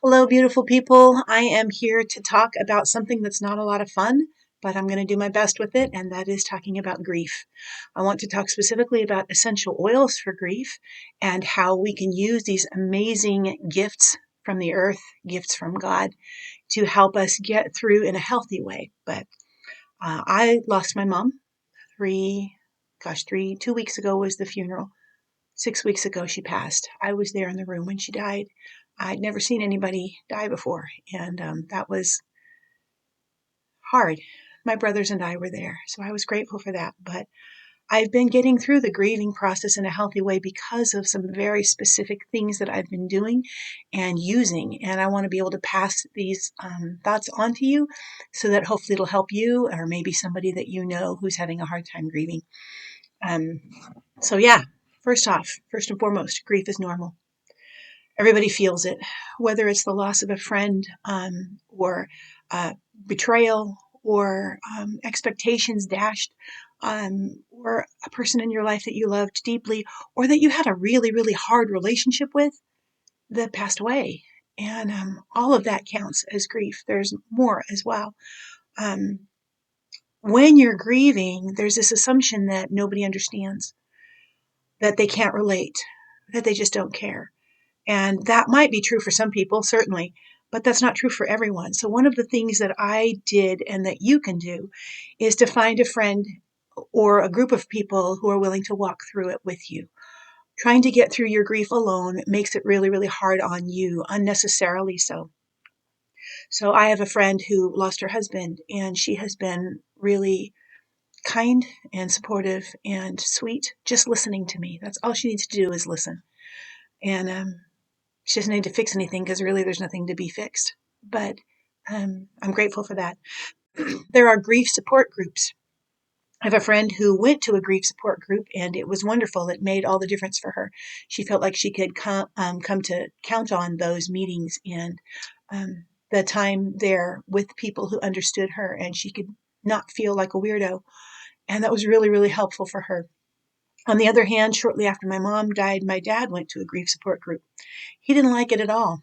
Hello, beautiful people. I am here to talk about something that's not a lot of fun, but I'm going to do my best with it, and that is talking about grief. I want to talk specifically about essential oils for grief and how we can use these amazing gifts from the earth, gifts from God, to help us get through in a healthy way. But I lost my mom 2 weeks ago was the funeral. 6 weeks ago, she passed. I was there in the room when she died. I'd never seen anybody die before, and that was hard. My brothers and I were there, so I was grateful for that. But I've been getting through the grieving process in a healthy way because of some very specific things that I've been doing and using. And I want to be able to pass these thoughts on to you so that hopefully it'll help you or maybe somebody that you know who's having a hard time grieving. Um, so, yeah, first and foremost, grief is normal. Everybody feels it, whether it's the loss of a friend or betrayal or expectations dashed or a person in your life that you loved deeply or that you had a really, really hard relationship with that passed away. And all of that counts as grief. There's more as well. Um, when you're grieving, there's this assumption that nobody understands, that they can't relate, that they just don't care. And that might be true for some people, certainly, but that's not true for everyone. So one of the things that I did and that you can do is to find a friend or a group of people who are willing to walk through it with you. Trying to get through your grief alone makes it really, really hard on you, unnecessarily so. So I have a friend who lost her husband, and she has been really kind and supportive and sweet, just listening to me. That's all she needs to do is listen. And she doesn't need to fix anything because really there's nothing to be fixed. But I'm grateful for that. There are grief support groups. I have a friend who went to a grief support group and it was wonderful. It made all the difference for her. She felt like she could come to count on those meetings and the time there with people who understood her, and she could not feel like a weirdo. And that was really, really helpful for her. On the other hand, shortly after my mom died, my dad went to a grief support group. He didn't like it at all.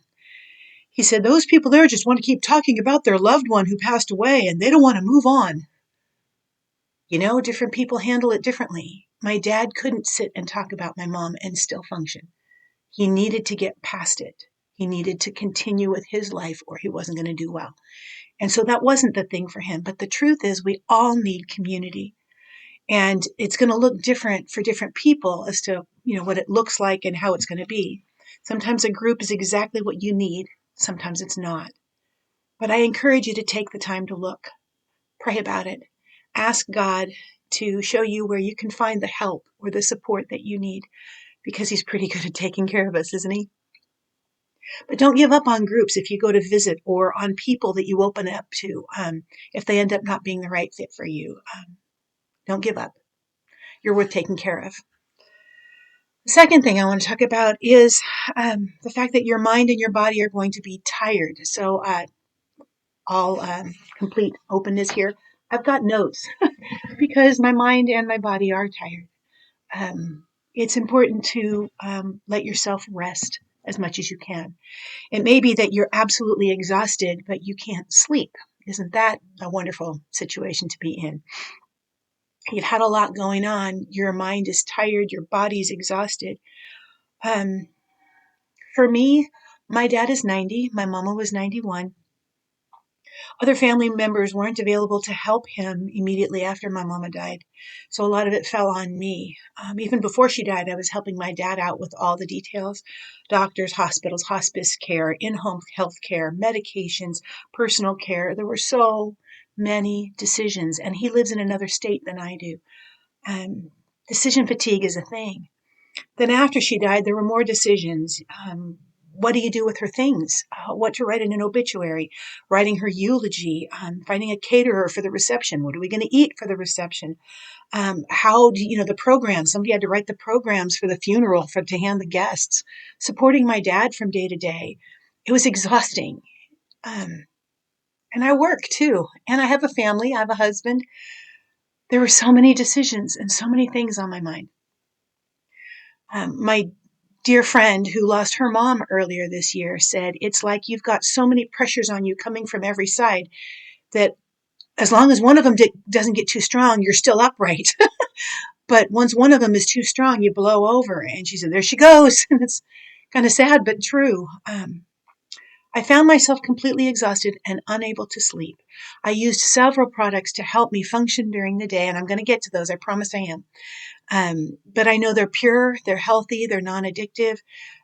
He said, those people there just want to keep talking about their loved one who passed away and they don't want to move on. You know, different people handle it differently. My dad couldn't sit and talk about my mom and still function. He needed to get past it. He needed to continue with his life or he wasn't going to do well. And so that wasn't the thing for him. But the truth is we all need community. And it's going to look different for different people as to, what it looks like and how it's going to be. Sometimes a group is exactly what you need. Sometimes it's not. But I encourage you to take the time to look, pray about it, ask God to show you where you can find the help or the support that you need, because He's pretty good at taking care of us, isn't He? But don't give up on groups if you go to visit or on people that you open up to, if they end up not being the right fit for you. Don't give up. You're worth taking care of. The second thing I want to talk about is the fact that your mind and your body are going to be tired. So all complete openness here. I've got notes because my mind and my body are tired. It's important to let yourself rest as much as you can. It may be that you're absolutely exhausted, but you can't sleep. Isn't that a wonderful situation to be in? You've had a lot going on. Your mind is tired. Your body's exhausted. Um, for me, my dad is 90. My mama was 91. Other family members weren't available to help him immediately after my mama died. So a lot of it fell on me. Even before she died, I was helping my dad out with all the details: doctors, hospitals, hospice care, in-home health care, medications, personal care. There were so many decisions, and he lives in another state than I do. Decision fatigue is a thing. Then after she died, there were more decisions. What do you do with her things? What to write in an obituary, writing her eulogy, finding a caterer for the reception. What are we going to eat for the reception? How do the programs? Somebody had to write the programs for the funeral to hand the guests. Supporting my dad from day to day. It was exhausting. And I work too. And I have a family. I have a husband. There were so many decisions and so many things on my mind. My dear friend who lost her mom earlier this year said, it's like you've got so many pressures on you coming from every side that as long as one of them doesn't get too strong, you're still upright. But once one of them is too strong, you blow over. And she said, there she goes. And it's kind of sad, but true. I found myself completely exhausted and unable to sleep. I used several products to help me function during the day, and I'm going to get to those. I promise I am. But I know they're pure, they're healthy, they're non-addictive,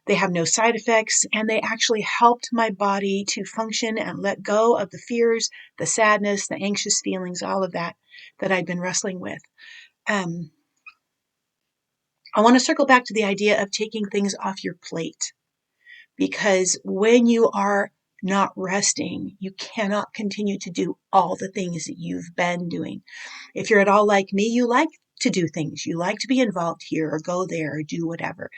they have no side effects, and they actually helped my body to function and let go of the fears, the sadness, the anxious feelings, all of that I'd been wrestling with. I want to circle back to the idea of taking things off your plate, because when you are not resting, you cannot continue to do all the things that you've been doing. If you're at all like me, you like to do things. You like to be involved here or go there or do whatever.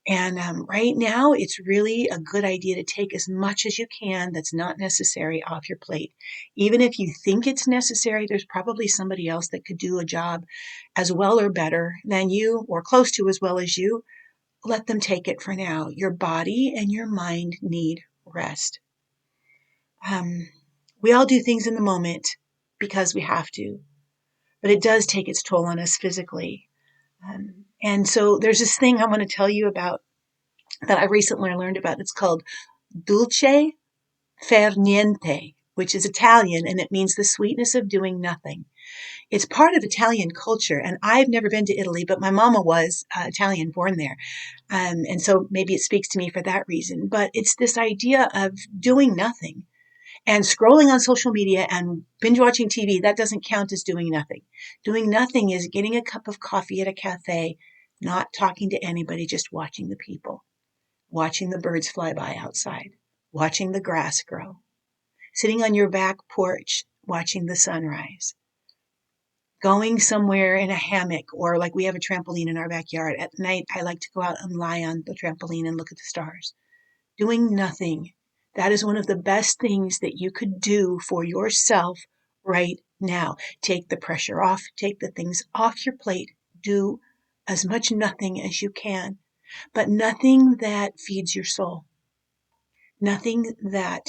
And right now, it's really a good idea to take as much as you can that's not necessary off your plate. Even if you think it's necessary, there's probably somebody else that could do a job as well or better than you, or close to as well as you. Let them take it for now. Your body and your mind need rest. We all do things in the moment because we have to, but it does take its toll on us physically. And so there's this thing I want to tell you about that I recently learned about. It's called dulce far niente, which is Italian, and it means the sweetness of doing nothing. It's part of Italian culture, and I've never been to Italy, but my mama was Italian, born there. And so maybe it speaks to me for that reason. But it's this idea of doing nothing. And scrolling on social media and binge watching TV, that doesn't count as doing nothing. Doing nothing is getting a cup of coffee at a cafe, not talking to anybody, just watching the people, watching the birds fly by outside, watching the grass grow, sitting on your back porch, watching the sunrise, going somewhere in a hammock, or like we have a trampoline in our backyard. At night, I like to go out and lie on the trampoline and look at the stars. Doing nothing. That is one of the best things that you could do for yourself right now. Take the pressure off, take the things off your plate, do as much nothing as you can, but nothing that feeds your soul, nothing that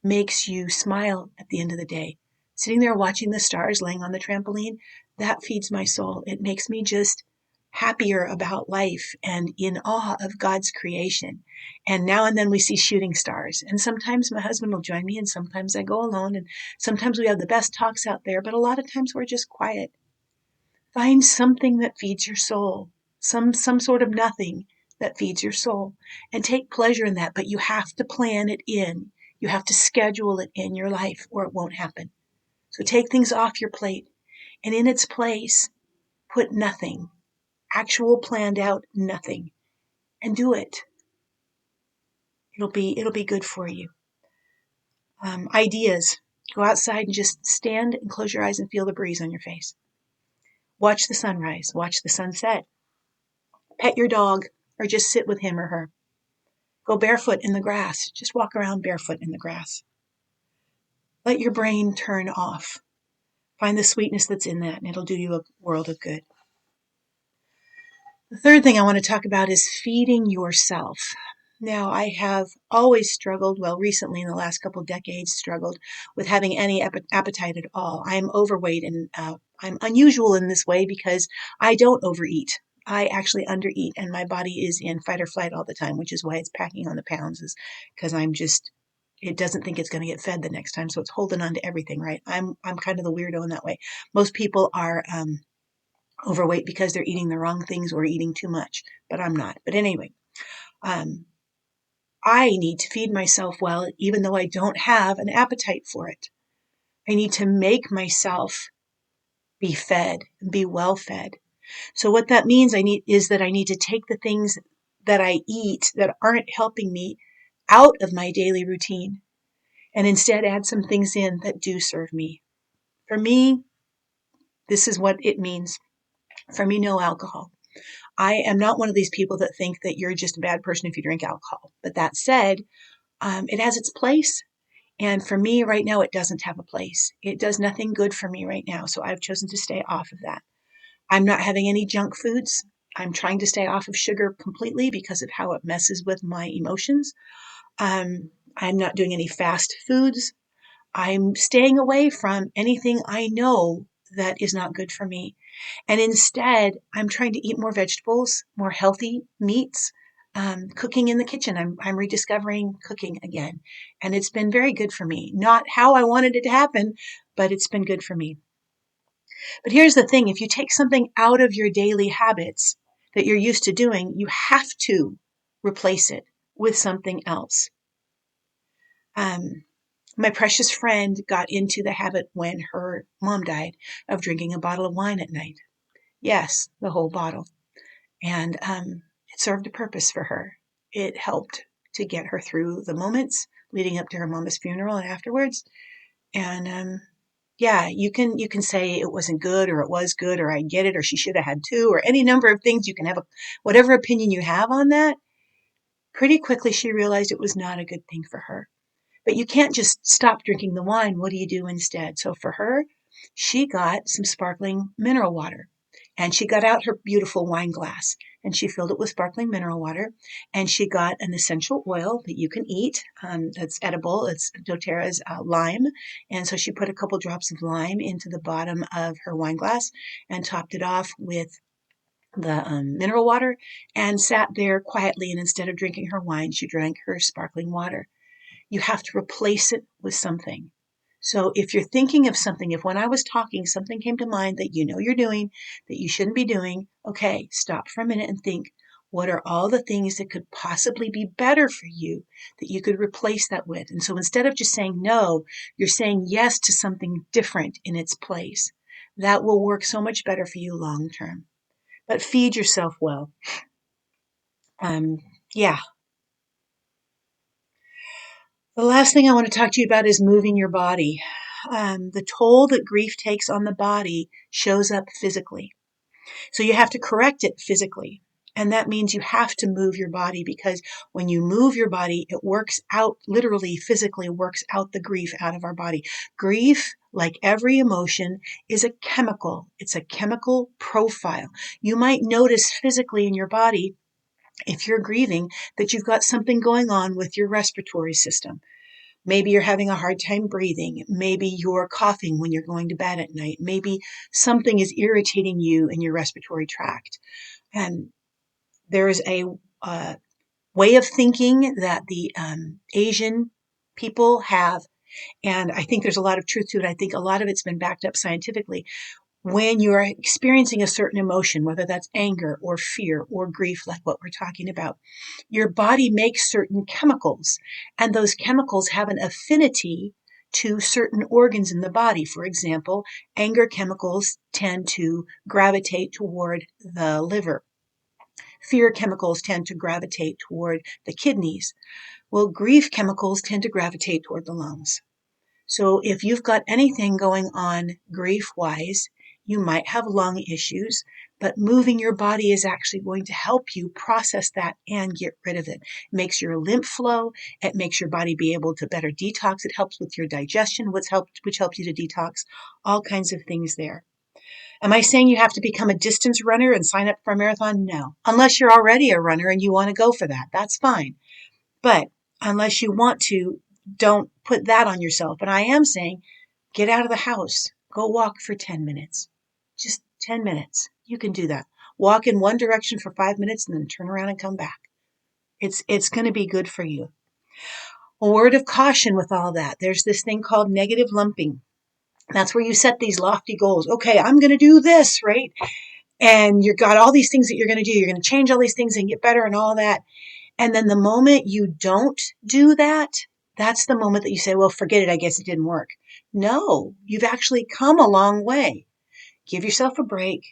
makes you smile at the end of the day. Sitting there watching the stars, laying on the trampoline, that feeds my soul. It makes me just happier about life and in awe of God's creation. And now and then we see shooting stars. And sometimes my husband will join me, and sometimes I go alone, and sometimes we have the best talks out there, but a lot of times we're just quiet. Find something that feeds your soul, some sort of nothing that feeds your soul, and take pleasure in that. But you have to plan it in. You have to schedule it in your life, or it won't happen. So take things off your plate, and in its place, put nothing, actual planned out nothing, and do it. It'll be good for you. Ideas. Go outside and just stand and close your eyes and feel the breeze on your face. Watch the sunrise. Watch the sunset. Pet your dog, or just sit with him or her. Go barefoot in the grass. Just walk around barefoot in the grass. Let your brain turn off. Find the sweetness that's in that, and it'll do you a world of good. The third thing I want to talk about is feeding yourself. Now, I have always struggled, well, recently in the last couple of decades, struggled with having any appetite at all. I'm overweight, and I'm unusual in this way because I don't overeat. I actually undereat, and my body is in fight or flight all the time, which is why it's packing on the pounds, is because it doesn't think it's going to get fed the next time, so it's holding on to everything, right? I'm kind of the weirdo in that way. Most people are overweight because they're eating the wrong things or eating too much, but I'm not. But anyway, I need to feed myself well, even though I don't have an appetite for it. I need to make myself be fed and be well fed. So what that means is that I need to take the things that I eat that aren't helping me out of my daily routine, and instead add some things in that do serve me. For me, this is what it means. For me, no alcohol. I am not one of these people that think that you're just a bad person if you drink alcohol. But that said, it has its place. And for me right now, it doesn't have a place. It does nothing good for me right now. So I've chosen to stay off of that. I'm not having any junk foods. I'm trying to stay off of sugar completely because of how it messes with my emotions. I'm not doing any fast foods. I'm staying away from anything I know that is not good for me. And instead, I'm trying to eat more vegetables, more healthy meats, cooking in the kitchen. I'm rediscovering cooking again. And it's been very good for me. Not how I wanted it to happen, but it's been good for me. But here's the thing. If you take something out of your daily habits that you're used to doing, you have to replace it with something else. My precious friend got into the habit when her mom died of drinking a bottle of wine at night. Yes, the whole bottle. And it served a purpose for her. It helped to get her through the moments leading up to her mama's funeral and afterwards. And yeah, you can say it wasn't good or it was good or I get it or she should have had two or any number of things. You can have whatever opinion you have on that. Pretty quickly she realized it was not a good thing for her. But you can't just stop drinking the wine. What do you do instead? So for her, she got some sparkling mineral water. And she got out her beautiful wine glass and she filled it with sparkling mineral water. And she got an essential oil that you can eat that's edible. It's doTERRA's lime. And so she put a couple drops of lime into the bottom of her wine glass and topped it off with the mineral water and sat there quietly. And instead of drinking her wine, she drank her sparkling water. You have to replace it with something. So if you're thinking of something, if when I was talking, something came to mind that you know you're doing, that you shouldn't be doing, okay, stop for a minute and think, what are all the things that could possibly be better for you that you could replace that with? And so instead of just saying no, you're saying yes to something different in its place. That will work so much better for you long term. But feed yourself well. Yeah, the last thing I want to talk to you about is moving your body. The toll that grief takes on the body shows up physically. So you have to correct it physically. And that means you have to move your body because when you move your body, it works out, literally, physically works out the grief out of our body. Grief, like every emotion, is a chemical. It's a chemical profile. You might notice physically in your body, if you're grieving, that you've got something going on with your respiratory system. Maybe you're having a hard time breathing. Maybe you're coughing when you're going to bed at night. Maybe something is irritating you in your respiratory tract. And there is a way of thinking that the Asian people have, and I think there's a lot of truth to it. I think a lot of it's been backed up scientifically. When you are experiencing a certain emotion, whether that's anger or fear or grief, like what we're talking about, your body makes certain chemicals, and those chemicals have an affinity to certain organs in the body. For example, anger chemicals tend to gravitate toward the liver. Fear chemicals tend to gravitate toward the kidneys. Well, grief chemicals tend to gravitate toward the lungs. So if you've got anything going on grief-wise, you might have lung issues, but moving your body is actually going to help you process that and get rid of it. It makes your lymph flow. It makes your body be able to better detox. It helps with your digestion, which helps you to detox. All kinds of things there. Am I saying you have to become a distance runner and sign up for a marathon? No. Unless you're already a runner and you want to go for that. That's fine. But unless you want to, don't put that on yourself. But I am saying, get out of the house. Go walk for 10 minutes. Just 10 minutes. You can do that. Walk in one direction for 5 minutes and then turn around and come back. It's going to be good for you. A word of caution with all that. There's this thing called negative lumping. That's where you set these lofty goals. Okay, I'm going to do this, right? And you've got all these things that you're going to do. You're going to change all these things and get better and all that. And then the moment you don't do that, that's the moment that you say, well, forget it. I guess it didn't work. No, you've actually come a long way. Give yourself a break,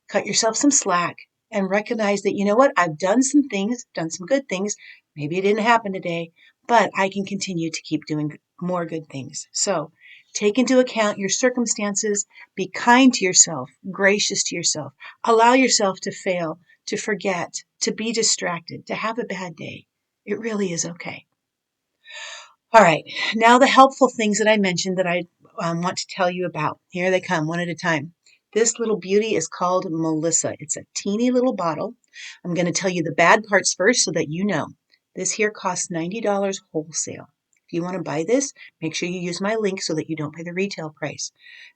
cut yourself some slack, and recognize that, you know what? I've done some things, done some good things. Maybe it didn't happen today, but I can continue to keep doing more good things. So take into account your circumstances. Be kind to yourself, gracious to yourself. Allow yourself to fail, to forget, to be distracted, to have a bad day. It really is okay. All right, now the helpful things that I mentioned that I want to tell you about. Here they come, one at a time. This little beauty is called Melissa. It's a teeny little bottle. I'm going to tell you the bad parts first so that you know. This here costs $90 wholesale. If you want to buy this, make sure you use my link so that you don't pay the retail price.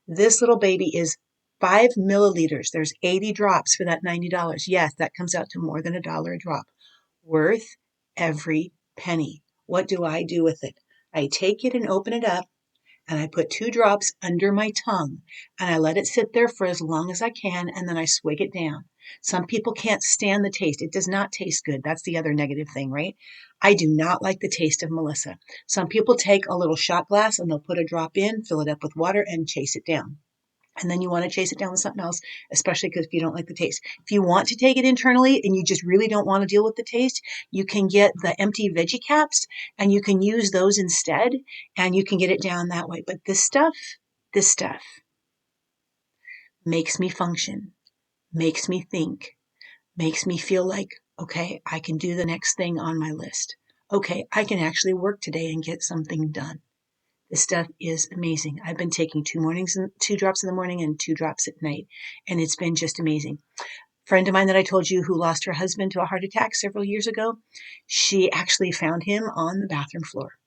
This little baby is 5 milliliters. There's 80 drops for that $90. Yes, that comes out to more than $1 a drop. Worth every penny. What do I do with it? I take it and open it up, and I put 2 drops under my tongue, and I let it sit there for as long as I can, and then I swig it down. Some people can't stand the taste. It does not taste good. That's the other negative thing, right? I do not like the taste of Melissa. Some people take a little shot glass and they'll put a drop in, fill it up with water, and chase it down. And then you want to chase it down with something else, especially because if you don't like the taste. If you want to take it internally and you just really don't want to deal with the taste, you can get the empty veggie caps and you can use those instead and you can get it down that way. But this stuff makes me function, makes me think, makes me feel like, okay, I can do the next thing on my list. Okay, I can actually work today and get something done. This stuff is amazing. I've been taking 2 drops in the morning and 2 drops at night, and it's been just amazing. A friend of mine that I told you who lost her husband to a heart attack several years ago, she actually found him on the bathroom floor,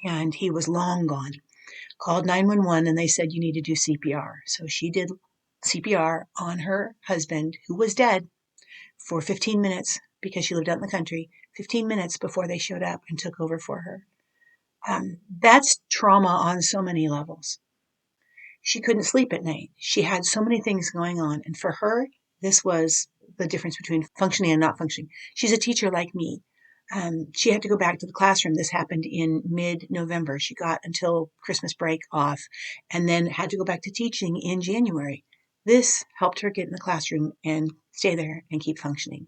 and he was long gone. Called 911, and they said, you need to do CPR. So she did CPR on her husband, who was dead, for 15 minutes because she lived out in the country, 15 minutes before they showed up and took over for her. That's trauma on so many levels. She couldn't sleep at night. She had so many things going on. And for her, this was the difference between functioning and not functioning. She's a teacher like me. She had to go back to the classroom. This happened in mid-November. She got until Christmas break off and then had to go back to teaching in January. This helped her get in the classroom and stay there and keep functioning.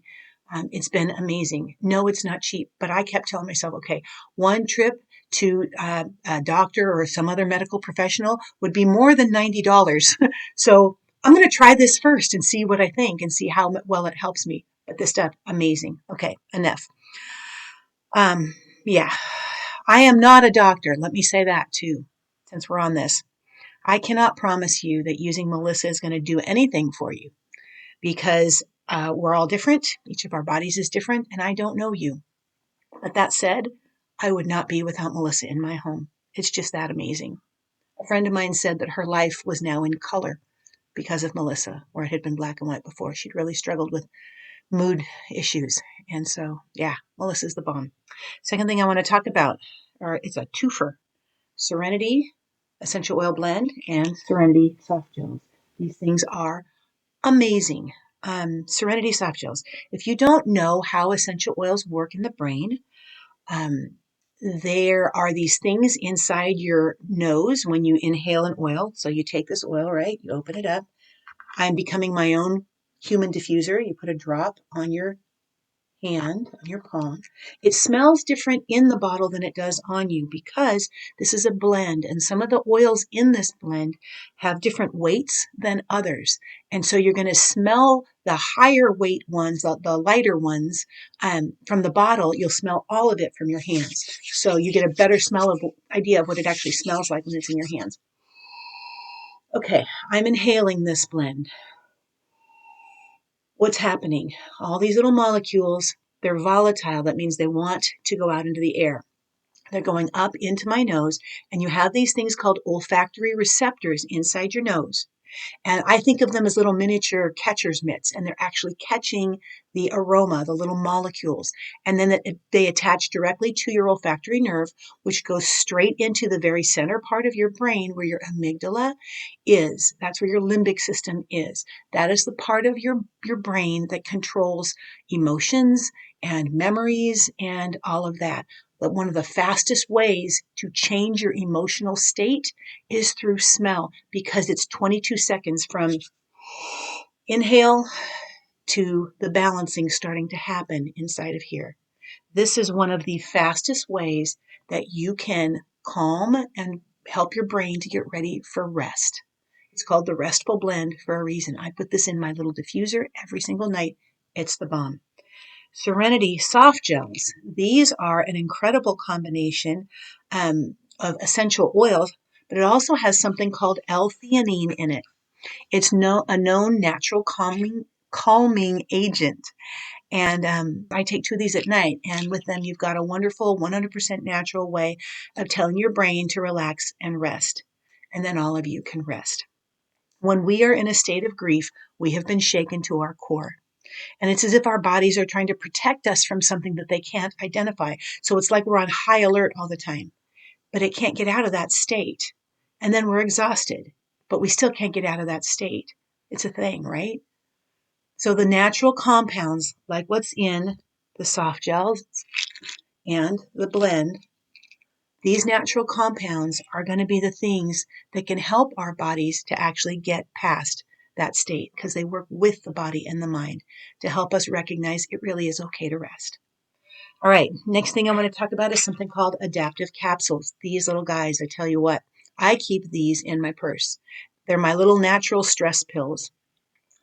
It's been amazing. No, it's not cheap, but I kept telling myself, okay, one trip to a doctor or some other medical professional would be more than $90. So I'm going to try this first and see what I think and see how well it helps me. But this stuff, amazing. Okay, enough. Yeah, I am not a doctor. Let me say that too, since we're on this. I cannot promise you that using Melissa is going to do anything for you because we're all different. Each of our bodies is different, and I don't know you. But that said, I would not be without Melissa in my home. It's just that amazing. A friend of mine said that her life was now in color because of Melissa, where it had been black and white before. She'd really struggled with mood issues. And so, yeah, Melissa's the bomb. Second thing I want to talk about, or it's a twofer, Serenity Essential Oil Blend and Serenity Softgels. These things are amazing. Serenity Softgels. If you don't know how essential oils work in the brain, there are these things inside your nose when you inhale an oil. So you take this oil, right? You open it up. I'm becoming my own human diffuser. You put a drop on your hand, on your palm. It smells different in the bottle than it does on you because this is a blend, and some of the oils in this blend have different weights than others. And so you're going to smell the higher weight ones, the lighter ones, from the bottle. You'll smell all of it from your hands. So you get a better idea of what it actually smells like when it's in your hands. Okay, I'm inhaling this blend. What's happening? All these little molecules, they're volatile. That means they want to go out into the air. They're going up into my nose, and you have these things called olfactory receptors inside your nose. And I think of them as little miniature catcher's mitts, and they're actually catching the aroma, the little molecules. And then they attach directly to your olfactory nerve, which goes straight into the very center part of your brain where your amygdala is. That's where your limbic system is. That is the part of your brain that controls emotions and memories and all of that. But one of the fastest ways to change your emotional state is through smell because it's 22 seconds from inhale to the balancing starting to happen inside of here. This is one of the fastest ways that you can calm and help your brain to get ready for rest. It's called the Restful Blend for a reason. I put this in my little diffuser every single night. It's the bomb. Serenity soft gels. These are an incredible combination of essential oils, but it also has something called L-theanine in it. It's a known natural calming agent. And I take 2 of these at night. And with them, you've got a wonderful 100% natural way of telling your brain to relax and rest. And then all of you can rest. When we are in a state of grief, we have been shaken to our core. And it's as if our bodies are trying to protect us from something that they can't identify. So it's like we're on high alert all the time, but it can't get out of that state. And then we're exhausted, but we still can't get out of that state. It's a thing, right? So the natural compounds, like what's in the soft gels and the blend, these natural compounds are going to be the things that can help our bodies to actually get past that state, because they work with the body and the mind to help us recognize it really is okay to rest. All right, next thing I want to talk about is something called Adaptiv capsules. These little guys, I tell you what, I keep these in my purse. They're my little natural stress pills.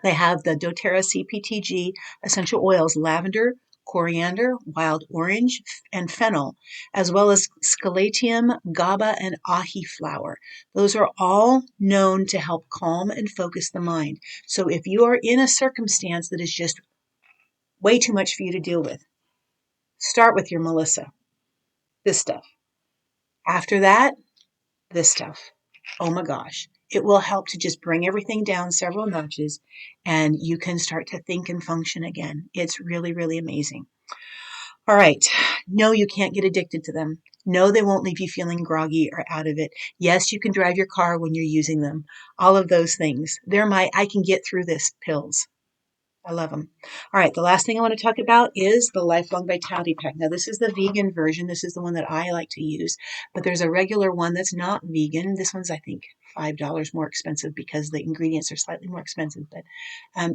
They have the doTERRA CPTG essential oils, lavender, coriander, wild orange, and fennel, as well as scalatium, GABA, and ahi flower. Those are all known to help calm and focus the mind. So if you are in a circumstance that is just way too much for you to deal with, start with your Melissa, this stuff. After that, this stuff. Oh my gosh. It will help to just bring everything down several notches, and you can start to think and function again. It's really, really amazing. All right. No, you can't get addicted to them. No, they won't leave you feeling groggy or out of it. Yes, you can drive your car when you're using them. All of those things. They're my I can get through this pills. I love them. All right, the last thing I want to talk about is the Lifelong Vitality Pack. Now, this is the vegan version. This is the one that I like to use, but there's a regular one that's not vegan. This one's, I think, $5 more expensive because the ingredients are slightly more expensive. But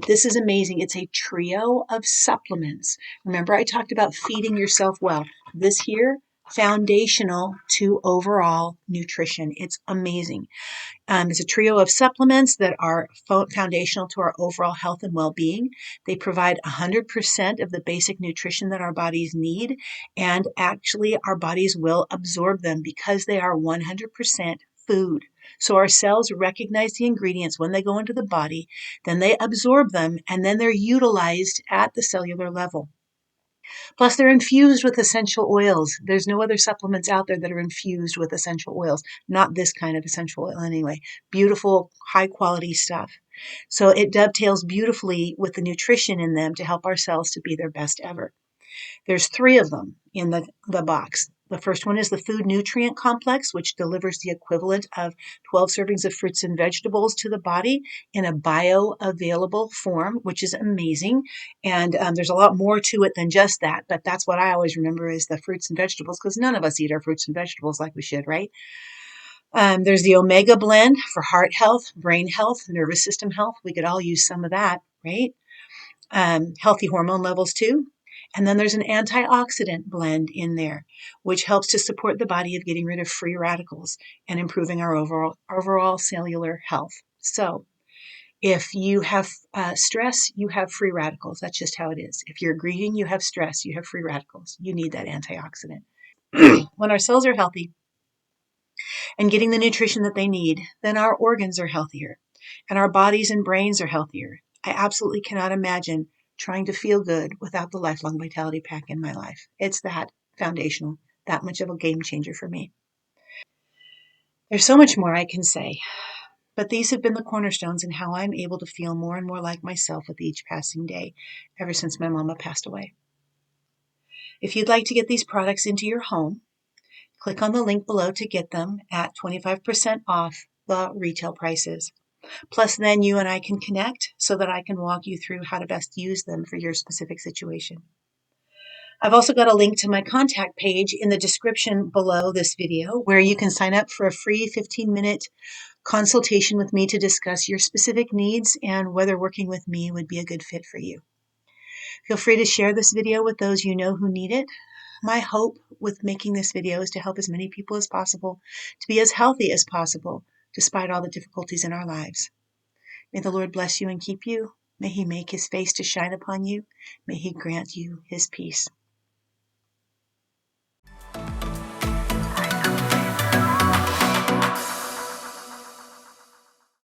this is amazing. It's a trio of supplements. Remember, I talked about feeding yourself well. This here, foundational to overall nutrition. It's amazing. It's a trio of supplements that are foundational to our overall health and well-being. They provide 100% of the basic nutrition that our bodies need, and actually our bodies will absorb them because they are 100% food. So our cells recognize the ingredients when they go into the body, then they absorb them, and then they're utilized at the cellular level. Plus, they're infused with essential oils. There's no other supplements out there that are infused with essential oils. Not this kind of essential oil anyway. Beautiful, high quality stuff. So it dovetails beautifully with the nutrition in them to help our cells to be their best ever. There's 3 of them in the box. The first one is the food nutrient complex, which delivers the equivalent of 12 servings of fruits and vegetables to the body in a bioavailable form, which is amazing. And there's a lot more to it than just that, but that's what I always remember is the fruits and vegetables, because none of us eat our fruits and vegetables like we should, right? There's the omega blend for heart health, brain health, nervous system health. We could all use some of that, right? Healthy hormone levels too. And then there's an antioxidant blend in there, which helps to support the body of getting rid of free radicals and improving our overall cellular health. So if you have stress, you have free radicals. That's just how it is. If you're grieving, you have stress, you have free radicals. You need that antioxidant. When our cells are healthy and getting the nutrition that they need, then our organs are healthier and our bodies and brains are healthier. I absolutely cannot imagine trying to feel good without the Lifelong Vitality Pack in my life. It's that foundational, that much of a game changer for me. There's so much more I can say, but these have been the cornerstones in how I'm able to feel more and more like myself with each passing day ever since my mama passed away. If you'd like to get these products into your home, click on the link below to get them at 25% off the retail prices. Plus, then you and I can connect so that I can walk you through how to best use them for your specific situation. I've also got a link to my contact page in the description below this video where you can sign up for a free 15-minute consultation with me to discuss your specific needs and whether working with me would be a good fit for you. Feel free to share this video with those you know who need it. My hope with making this video is to help as many people as possible to be as healthy as possible despite all the difficulties in our lives. May the Lord bless you and keep you. May He make His face to shine upon you. May He grant you His peace.